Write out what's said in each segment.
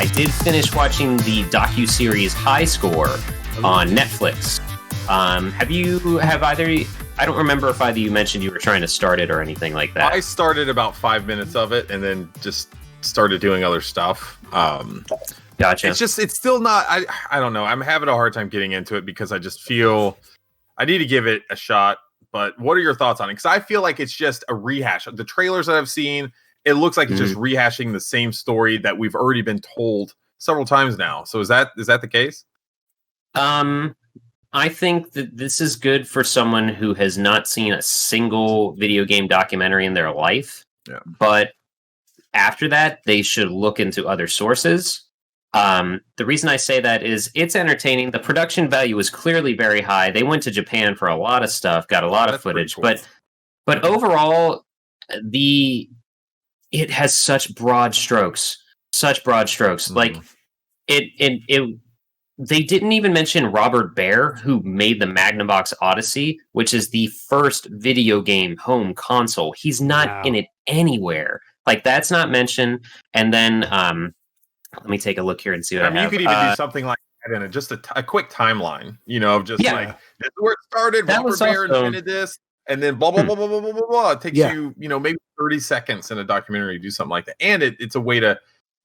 I did finish watching the docu-series High Score on Netflix. I don't remember if either you mentioned you were trying to start it or anything like that. I started about 5 minutes of it and then just started doing other stuff. Gotcha. It's still not, I don't know. I'm having a hard time getting into it because I just feel I need to give it a shot. But what are your thoughts on it? Because I feel like it's just a rehash. The trailers that I've seen, it looks like it's just rehashing the same story that we've already been told several times now. So is that the case? I think that this is good for someone who has not seen a single video game documentary in their life. Yeah. But after that, they should look into other sources. The reason I say that is it's entertaining. The production value is clearly very high. They went to Japan for a lot of stuff, got a lot of footage, cool. but overall, it has such broad strokes. Like it. They didn't even mention Robert Baer, who made the Magnavox Odyssey, which is the first video game home console. He's not in it anywhere. Like, that's not mentioned. And then let me take a look here and see what I have. You could even do something like that in just a quick timeline, of just like, this is where it started. Robert Baer invented this, and then blah, blah, blah, blah, blah, blah, blah, blah. It takes you, maybe 30 seconds in a documentary to do something like that. And it's a way to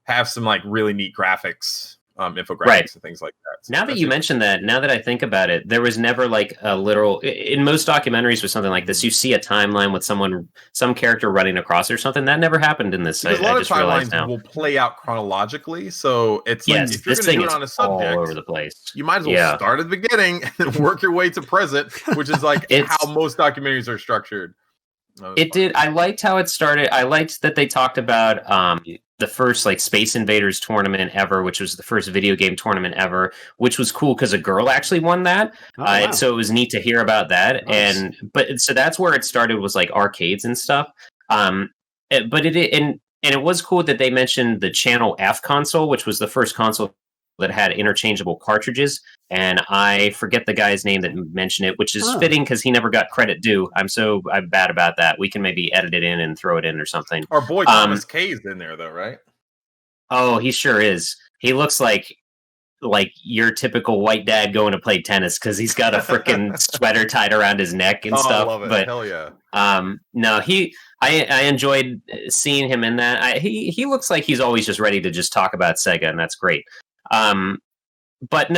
have some like really neat graphics. Infographics and things like that. So now that you mention that, now that I think about it, there was never like a literal. In most documentaries with something like this, you see a timeline with some character running across or something. That never happened in this. Because a lot of timelines will play out chronologically, so it's like if you're going to do it on a subject, all over the place. You might as well start at the beginning and work your way to present, which is like how most documentaries are structured. I liked how it started. I liked that they talked about the first like Space Invaders tournament ever, which was the first video game tournament ever, which was cool because a girl actually won that. And so it was neat to hear about that. Nice. So that's where it started, was like arcades and stuff. It was cool that they mentioned the Channel F console, which was the first console that had interchangeable cartridges. And I forget the guy's name that mentioned it, which is fitting because he never got credit due. I'm bad about that. We can maybe edit it in and throw it in or something. Our boy Thomas K's in there though, right? Oh, he sure is. He looks like your typical white dad going to play tennis because he's got a freaking sweater tied around his neck and stuff. I love it. But hell yeah. No, I enjoyed seeing him in that. He looks like he's always just ready to just talk about Sega, and that's great. But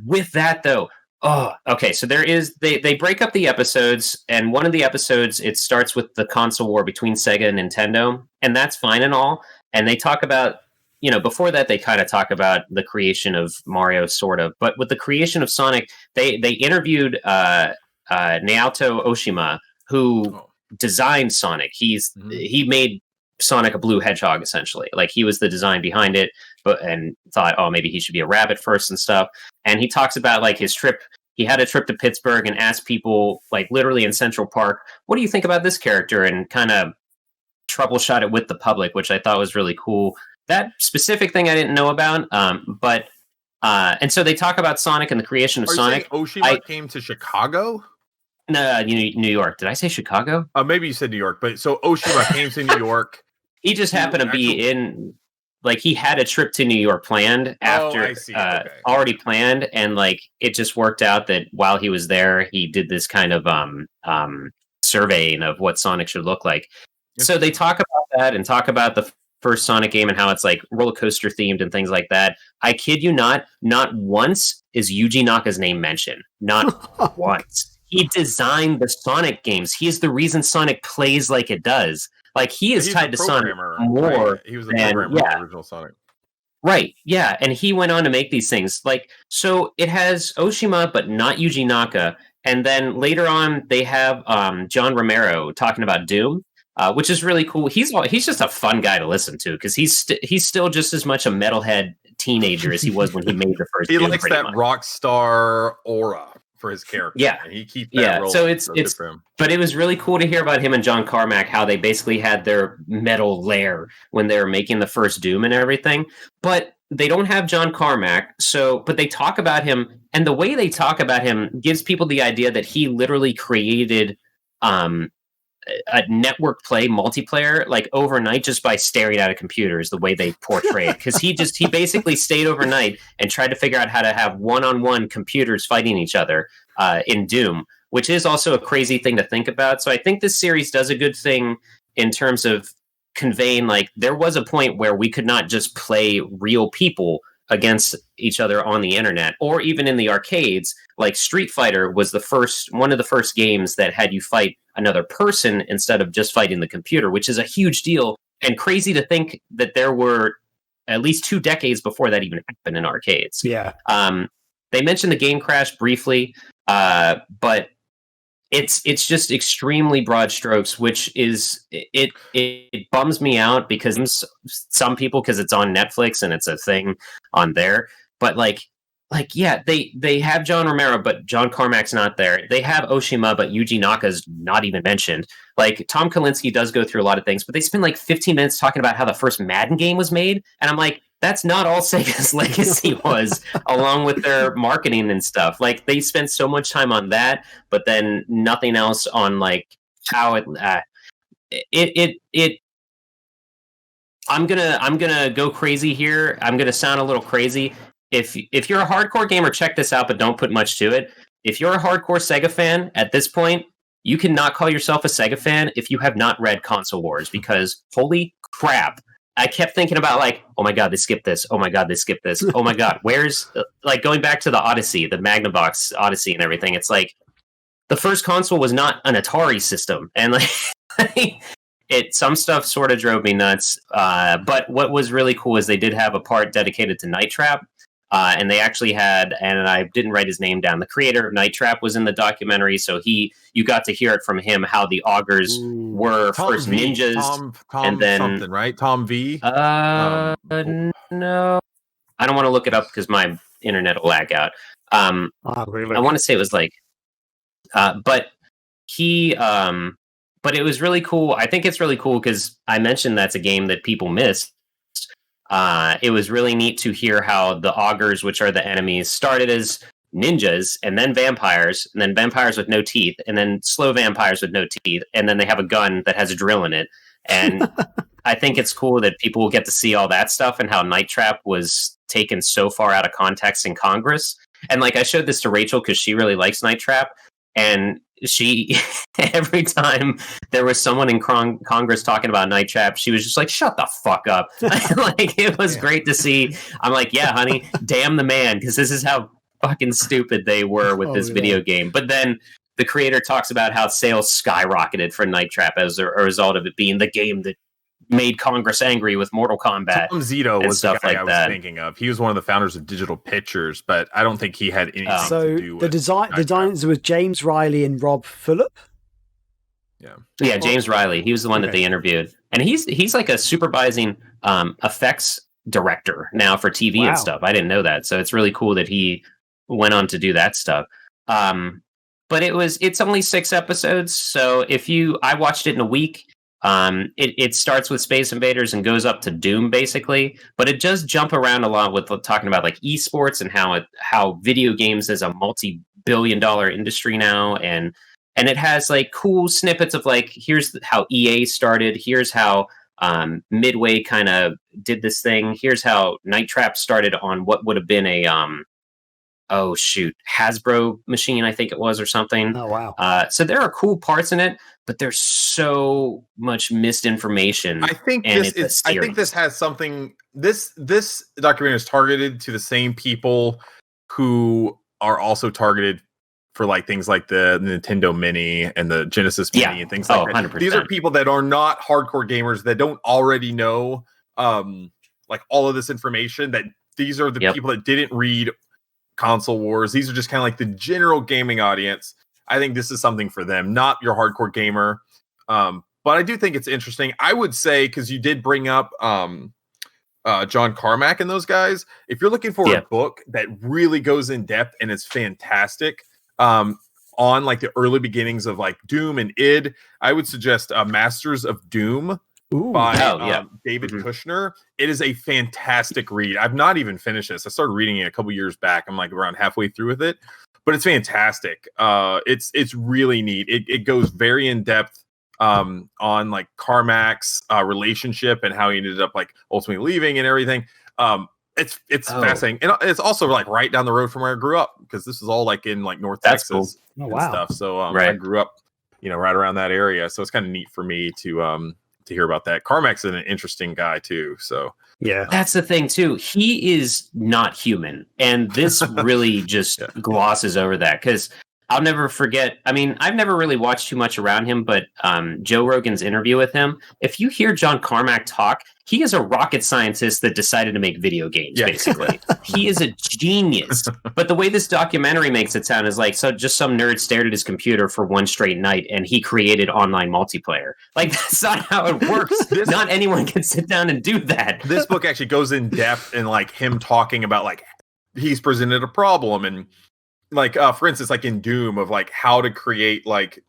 with that though, so they break up the episodes, and one of the episodes, it starts with the console war between Sega and Nintendo, and that's fine and all. And they talk about, before that, they kind of talk about the creation of Mario, sort of, but with the creation of Sonic, they interviewed Naoto Oshima, who designed Sonic. He made Sonic a blue hedgehog, essentially. Like, he was the design behind it, and thought, maybe he should be a rabbit first and stuff. And he talks about like his trip. He had a trip to Pittsburgh and asked people, like literally in Central Park, what do you think about this character? And kind of troubleshot it with the public, which I thought was really cool. That specific thing I didn't know about. And so they talk about Sonic and the creation of Sonic. Oshima came to Chicago? No, New York. Did I say Chicago? Maybe you said New York, but so Oshima came to New York. He just happened to be in, like, he had a trip to New York planned after, already planned, and like it just worked out that while he was there, he did this kind of surveying of what Sonic should look like. So they talk about that and talk about the first Sonic game and how it's like roller coaster themed and things like that. I kid you not once is Yuji Naka's name mentioned. Not once. He designed the Sonic games. He is the reason Sonic plays like it does. Like, he is tied to Sonic more. Right? He was the programmer of the original Sonic. Right, yeah. And he went on to make these things. Like, so it has Oshima, but not Yuji Naka. And then later on, they have John Romero talking about Doom, which is really cool. He's just a fun guy to listen to, because he's still just as much a metalhead teenager as he was when he made the first He Doom, likes that rock star aura for his character. Yeah. And he keeps that role. So it's but it was really cool to hear about him and John Carmack, how they basically had their metal lair when they were making the first Doom and everything. But they don't have John Carmack, but they talk about him, and the way they talk about him gives people the idea that he literally created a network play multiplayer like overnight just by staring at a computer is the way they portray it. Because he basically stayed overnight and tried to figure out how to have one-on-one computers fighting each other in Doom, which is also a crazy thing to think about. So I think this series does a good thing in terms of conveying, like, there was a point where we could not just play real people against each other on the internet or even in the arcades. Like Street Fighter was one of the first games that had you fight another person instead of just fighting the computer, which is a huge deal and crazy to think that there were at least 2 decades before that even happened in arcades. Yeah. They mentioned the game crash briefly, but it's just extremely broad strokes, which is it bums me out because some people, because it's on Netflix and it's a thing on there, but like yeah, they have John Romero, but John Carmack's not there. They have Oshima, but Yuji Naka's not even mentioned. Like Tom Kalinske does go through a lot of things, but they spend like 15 minutes talking about how the first Madden game was made, and I'm like, that's not all Sega's legacy was, along with their marketing and stuff. Like they spent so much time on that, but then nothing else on like how it. I'm gonna go crazy here. I'm gonna sound a little crazy. If you're a hardcore gamer, check this out, but don't put much to it. If you're a hardcore Sega fan at this point, you cannot call yourself a Sega fan if you have not read Console Wars, because holy crap. I kept thinking about like, oh my God, they skipped this. Oh my God, they skipped this. Oh my God, where's like going back to the Odyssey, the Magnavox Odyssey and everything. It's like the first console was not an Atari system. And like some stuff sort of drove me nuts. But what was really cool is they did have a part dedicated to Night Trap. And they actually had, and I didn't write his name down, the creator of Night Trap was in the documentary, so you got to hear it from him how the augers were Tom first v. ninjas, Tom and then something, right? Tom V. No, I don't want to look it up because my internet will lag out. Really? I want to say it was like, but it was really cool. I think it's really cool because I mentioned that's a game that people miss. It was really neat to hear how the augers, which are the enemies, started as ninjas and then vampires with no teeth, and then slow vampires with no teeth, and then they have a gun that has a drill in it. And I think it's cool that people will get to see all that stuff and how Night Trap was taken so far out of context in Congress. And like I showed this to Rachel because she really likes Night Trap, and she every time there was someone in Congress talking about Night Trap, she was just like, shut the fuck up. Like it was great to see. I'm like, yeah, honey, damn the man, because this is how fucking stupid they were with this video game. But then the creator talks about how sales skyrocketed for Night Trap as a result of it being the game that made Congress angry with Mortal Kombat. Tom Zito was the guy like I was thinking of. He was one of the founders of Digital Pictures, but I don't think he had anything to do with the designers was James Riley and Rob Phillip. Yeah, James Riley. He was the one that they interviewed, and he's like a supervising effects director now for TV and stuff. I didn't know that, so it's really cool that he went on to do that stuff. But it's only 6 episodes, so I watched it in a week. It starts with Space Invaders and goes up to Doom basically, but it does jump around a lot with talking about like esports and how video games is a multi-billion-dollar industry now, and it has like cool snippets of like, here's how EA started, here's how Midway kind of did this thing, here's how Night Trap started on what would have been a Hasbro machine, I think it was, or something. Oh wow! So there are cool parts in it, but there's so much misinformation. I think this has something. This documentary is targeted to the same people who are also targeted for like things like the Nintendo Mini and the Genesis Mini and things like that. 100%. These are people that are not hardcore gamers that don't already know like all of this information. That these are the people that didn't read Console Wars. These are just kind of like the general gaming audience. I think this is something for them, not your hardcore gamer. But I do think it's interesting. I would say, because you did bring up John Carmack and those guys, if you're looking for a book that really goes in depth and is fantastic on like the early beginnings of like Doom and id, I would suggest Masters of Doom by David Kushner. It is a fantastic read. I've not even finished this. I started reading it a couple years back. I'm like around halfway through with it, but it's fantastic. It's really neat. It goes very in depth on like Carmack's relationship and how he ended up like ultimately leaving and everything. It's fascinating, and it's also like right down the road from where I grew up, because this is all like in like North Texas cool. and stuff. So I grew up, right around that area. So it's kind of neat for me to hear about that. Carmack's an interesting guy too. So yeah, that's the thing too. He is not human, and this really just glosses over that, because I'll never forget. I mean, I've never really watched too much around him, but Joe Rogan's interview with him, if you hear John Carmack talk, he is a rocket scientist that decided to make video games, basically. He is a genius. But the way this documentary makes it sound is like, so just some nerd stared at his computer for one straight night and he created online multiplayer. Like, that's not how it works. Not anyone can sit down and do that. This book actually goes in depth in like him talking about like he's presented a problem, and like for instance, like in Doom, of like how to create like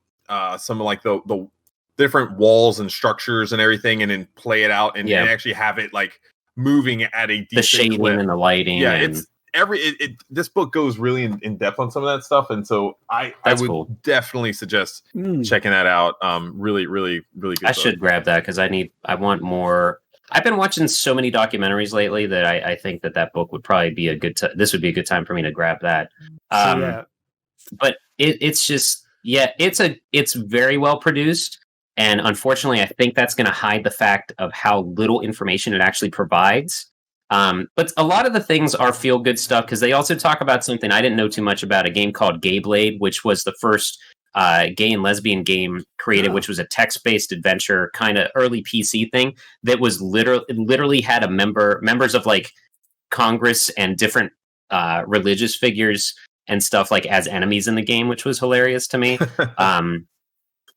some of like the different walls and structures and everything, and then play it out and actually have it like moving at a decent the shading clip. And the lighting. Yeah, it's this book goes really in depth on some of that stuff, and so I would definitely suggest checking that out. Really good. I should grab that, because I want more. I've been watching so many documentaries lately that I think that book would probably be this would be a good time for me to grab that. But it's just, it's very well produced. And unfortunately, I think that's going to hide the fact of how little information it actually provides. But a lot of the things are feel good stuff, because they also talk about something I didn't know too much about, a game called Gay Blade, which was the first gay and lesbian game created, which was a text-based adventure kind of early PC thing that was literally had members of like Congress and different religious figures and stuff like as enemies in the game, which was hilarious to me.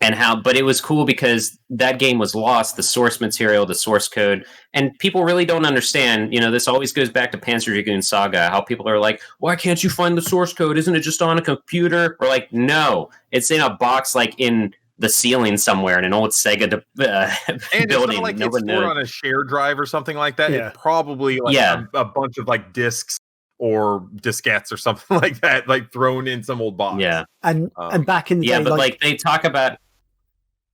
But it was cool because that game was lost, the source material, the source code, and people really don't understand. This always goes back to Panzer Dragoon Saga, how people are like, why can't you find the source code? Isn't it just on a computer? We're like, no, it's in a box like in the ceiling somewhere in an old Sega and building. It's not like it's stored on a shared drive or something like that. Yeah. It's probably like a bunch of like discs or diskettes or something like that, like thrown in some old box. Yeah. And back in the day, but like they talk about.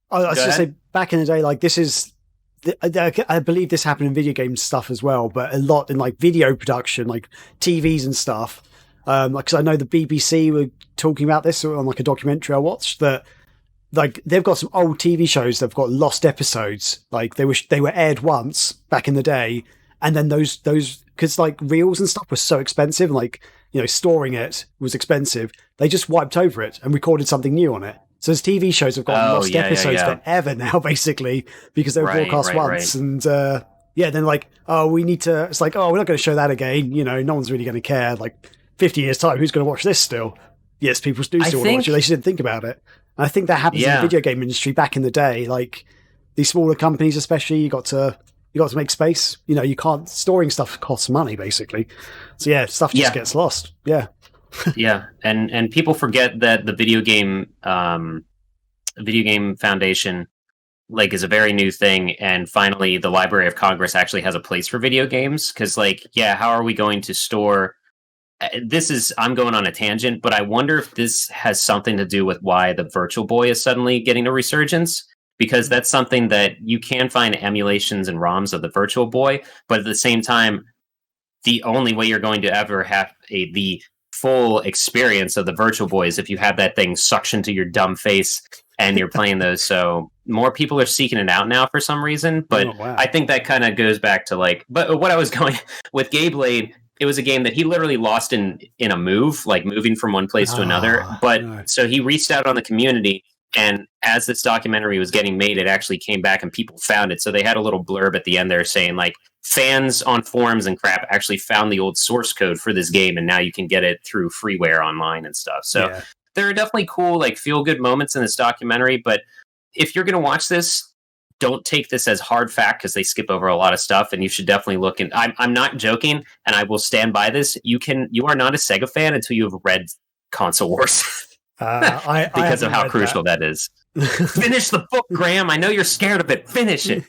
I was just say, back in the day, like this is, I believe this happened in video game stuff as well, but a lot in like video production, like TVs and stuff. Because I know the BBC were talking about this on like a documentary I watched, that like they've got some old TV shows that've got lost episodes. Like they were aired once back in the day, and then those because like reels and stuff were so expensive, and like storing it was expensive. They just wiped over it and recorded something new on it. So those TV shows have got lost episodes forever now, basically, because they were broadcast once. And then like, we need to. It's like, we're not going to show that again. No one's really going to care. Like 50 years time, who's going to watch this still? Yes, people do still watch it. They just didn't think about it. And I think that happens in the video game industry back in the day. Like these smaller companies, especially, you got to make space. You can't, storing stuff costs money, basically. So stuff just gets lost. Yeah. Yeah, and people forget that the video game foundation like is a very new thing, and finally the Library of Congress actually has a place for video games, because how are we going to store I'm going on a tangent, but I wonder if this has something to do with why the Virtual Boy is suddenly getting a resurgence, because that's something that you can find emulations and ROMs of the Virtual Boy, but at the same time, the only way you're going to ever have the full experience of the Virtual Boy is if you have that thing suction to your dumb face and you're playing those. So more people are seeking it out now for some reason, but I think that kind of goes back to but what I was going with Gay Blade, it was a game that he literally lost in a move, like moving from one place to another. But so he reached out on the community, and as this documentary was getting made, it actually came back and people found it. So they had a little blurb at the end there saying like, fans on forums and crap actually found the old source code for this game, and now you can get it through freeware online and stuff. So there are definitely cool, like, feel good moments in this documentary. But if you're going to watch this, don't take this as hard fact, because they skip over a lot of stuff, and you should definitely look. And I'm not joking, and I will stand by this. You are not a Sega fan until you have read Console Wars, because of how crucial that is. Finish the book, Graham. I know you're scared of it. Finish it.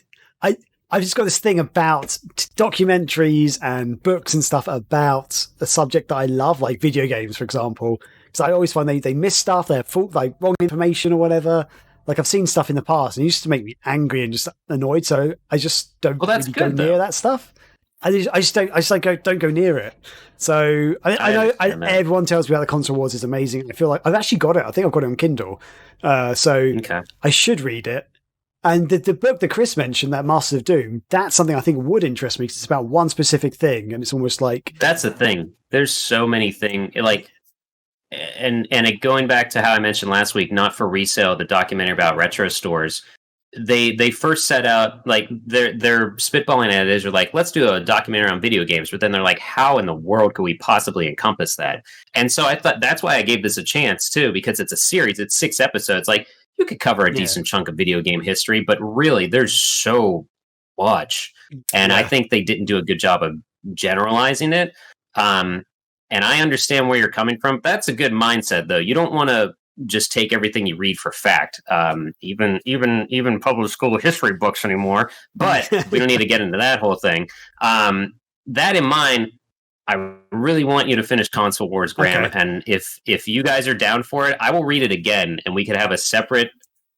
I've just got this thing about documentaries and books and stuff about a subject that I love, like video games, for example. Because I always find they miss stuff, they're full, like wrong information or whatever. Like I've seen stuff in the past and it used to make me angry and just annoyed. So I just don't really go near that stuff. I just don't go near it. So I know everyone tells me about the Console Wars is amazing. I feel like I've actually got it. I think I've got it on Kindle. So I should read it. And the book that Chris mentioned, that Masters of Doom, that's something I think would interest me because it's about one specific thing, and it's almost like that's the thing. There's so many things like, and going back to how I mentioned last week, not for resale, the documentary about retro stores. They first set out like they're spitballing at it. They're like, let's do a documentary on video games, but then they're like, how in the world could we possibly encompass that? And so I thought that's why I gave this a chance too, because it's a series. It's 6 episodes. Like. You could cover a decent chunk of video game history, but really there's so much. And I think they didn't do a good job of generalizing it. And I understand where you're coming from. That's a good mindset, though. You don't want to just take everything you read for fact, even public school history books anymore. But we don't need to get into that whole thing. That in mind, I really want you to finish Console Wars, Graham. Okay. And if you guys are down for it, I will read it again, and we could have a separate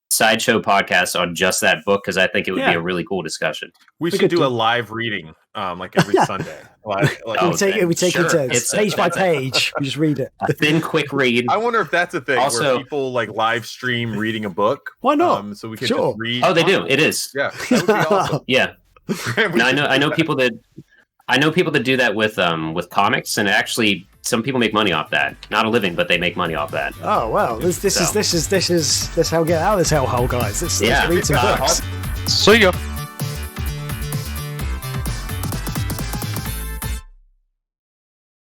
sideshow podcast on just that book because I think it would be a really cool discussion. We should do a live reading, like every Sunday. We take it page by page. We just read it. A thin, quick read. I wonder if that's a thing where people like live stream reading a book. Why not? So we can just read. Oh, they do. It is. Yeah, that would be awesome. Yeah. I know people that. I know people that do that with comics, and actually, some people make money off that. Not a living, but they make money off that. Oh wow! This is how we get out of this hellhole, guys. Let's read some books. See ya.